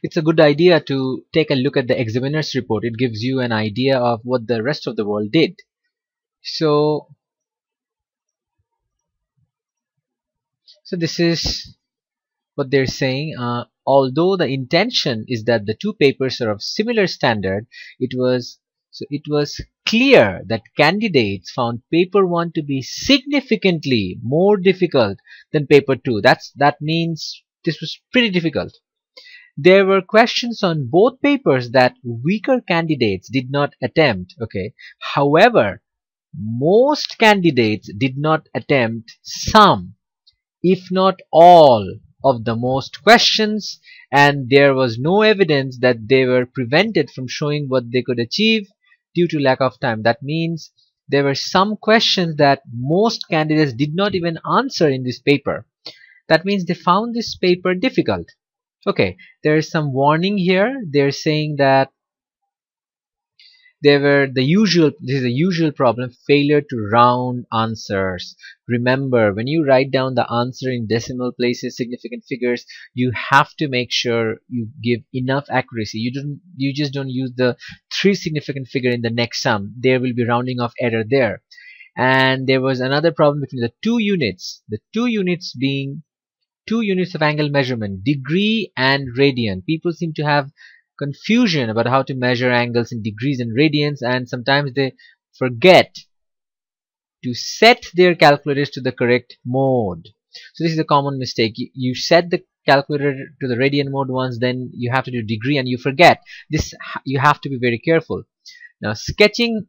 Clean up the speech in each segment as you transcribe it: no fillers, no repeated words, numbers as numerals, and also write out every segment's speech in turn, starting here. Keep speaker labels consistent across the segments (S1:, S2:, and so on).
S1: it's a good idea to take a look at the examiner's report. It gives you an idea of what the rest of the world did. So this is what they're saying. Although the intention is that the two papers are of similar standard, it was clear that candidates found paper 1 to be significantly more difficult than paper 2. That means this was pretty difficult. There were questions on both papers that weaker candidates did not attempt. Okay. However, most candidates did not attempt some, if not all, of the most questions, and there was no evidence that they were prevented from showing what they could achieve due to lack of time. That means there were some questions that most candidates did not even answer in this paper. That means they found this paper difficult. Okay, there is some warning here. They're saying that this is the usual problem, failure to round answers. Remember, when you write down the answer in decimal places, significant figures, you have to make sure you give enough accuracy. You just don't use the 3 significant figure in the next sum. There will be rounding off error there. And there was another problem between the two units being 2 units of angle measurement, degree and radian. People seem to have confusion about how to measure angles in degrees and radians, and sometimes they forget to set their calculators to the correct mode. So this is a common mistake. You set the calculator to the radian mode once, then you have to do degree and you forget. This you have to be very careful. Now sketching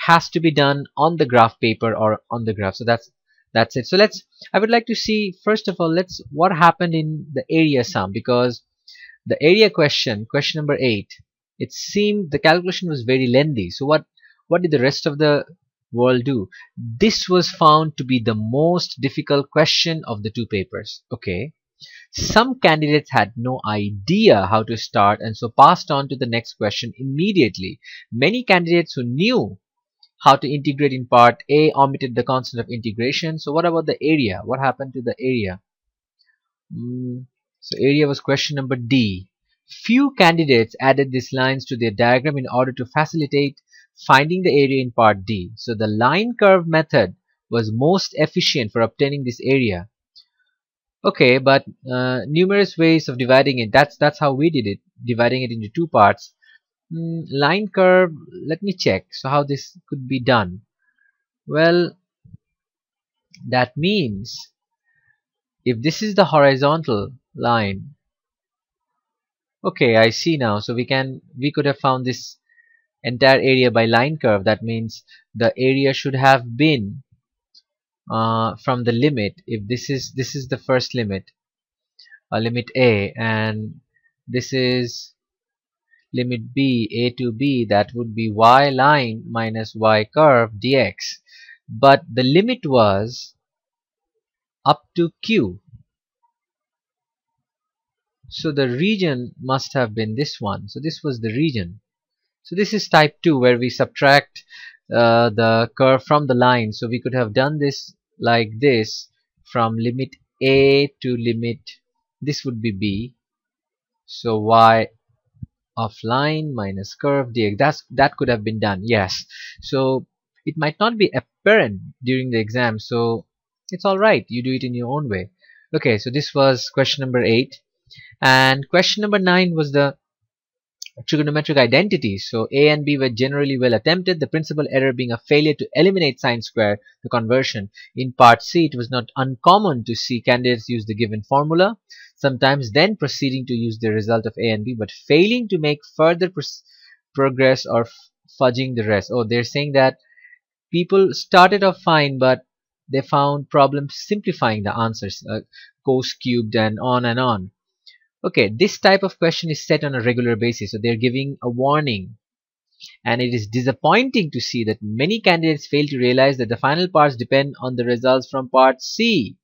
S1: has to be done on the graph paper or on the graph. So that's it. So I would like to see, first of all, what happened in the area sum, because the area question number 8, it seemed the calculation was very lengthy. So what did the rest of the world do? This was found to be the most difficult question of the 2 papers. Okay, some candidates had no idea how to start and so passed on to the next question immediately. Many candidates who knew how to integrate in part A omitted the constant of integration. So what about the area? What happened to the area? So area was question number D. Few candidates added these lines to their diagram in order to facilitate finding the area in part D. So the line curve method was most efficient for obtaining this area. Okay, but numerous ways of dividing it. That's how we did it, dividing it into 2 parts. Line curve, let me check. So how this could be done? Well, that means if this is the horizontal line, okay, I see now. So we could have found this entire area by line curve. That means the area should have been from the limit. If this is the first limit, limit A, and this is limit B, A to B, that would be y line minus y curve dx. But the limit was up to Q. So the region must have been this one. So this was the region. So this is type 2, where we subtract the curve from the line. So we could have done this like this, from limit A to limit, this would be B. So y of line minus curve dx, that could have been done, yes. So it might not be apparent during the exam, so it's alright, you do it in your own way. Okay, so this was question number 8, and question number 9 was the trigonometric identities. So A and B were generally well attempted, the principal error being a failure to eliminate sine square, the conversion. In part C, it was not uncommon to see candidates use the given formula, sometimes then proceeding to use the result of A and B, but failing to make further progress or fudging the rest. Oh, they're saying that people started off fine, but they found problems simplifying the answers, cos cubed and on and on. Okay, this type of question is set on a regular basis, so they're giving a warning. And it is disappointing to see that many candidates fail to realize that the final parts depend on the results from part C.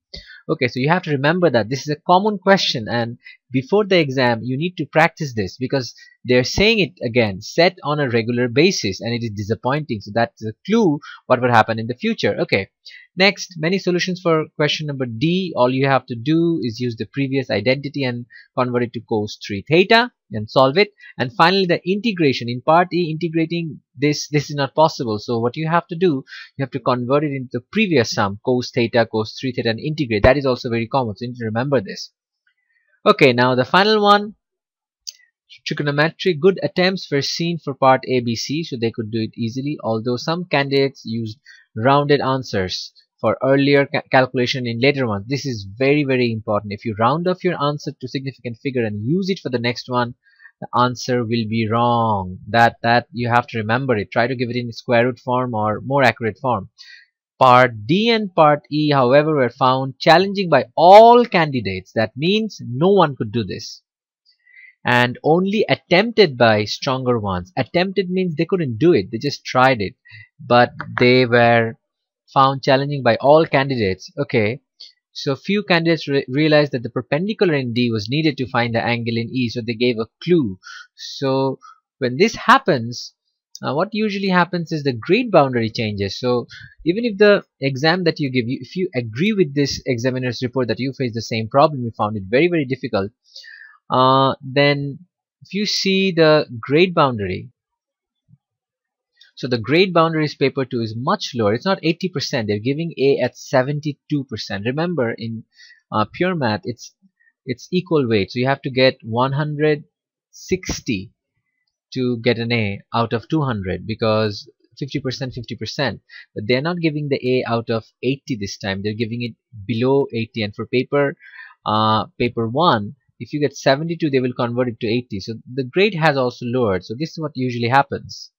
S1: Okay, so you have to remember that this is a common question, and before the exam you need to practice this, because they're saying it again, set on a regular basis, and it is disappointing. So that's a clue what will happen in the future. Okay, next, many solutions for question number D. All you have to do is use the previous identity and convert it to cos 3 theta and solve it. And finally, the integration in part E, integrating this is not possible. So what you have to do, you have to convert it into the previous sum, cos 3 theta, and integrate. That is also very common, so you need to remember this. Okay, now the final one, trigonometry. Good attempts were seen for part ABC, so they could do it easily, although some candidates used rounded answers for earlier calculation in later ones. This is very important. If you round off your answer to significant figure and use it for the next one, the answer will be wrong. That you have to remember it. Try to give it in square root form or more accurate form. Part D and Part E, however, were found challenging by all candidates. That means no one could do this, and only attempted by stronger ones. Attempted means they couldn't do it, they just tried it, but they were found challenging by all candidates. Okay, so few candidates realized that the perpendicular in D was needed to find the angle in E, so they gave a clue. So when this happens, what usually happens is the grade boundary changes. So even if the exam that you give, if you agree with this examiner's report that you face the same problem, you found it very difficult, then if you see the grade boundary, so the grade boundary is paper 2 is much lower. It's not 80%. They're giving A at 72%. Remember, in pure math, it's equal weight. So you have to get 160 to get an A out of 200, because 50%, 50%. But they're not giving the A out of 80 this time. They're giving it below 80. And for paper 1, if you get 72, they will convert it to 80. So the grade has also lowered. So this is what usually happens.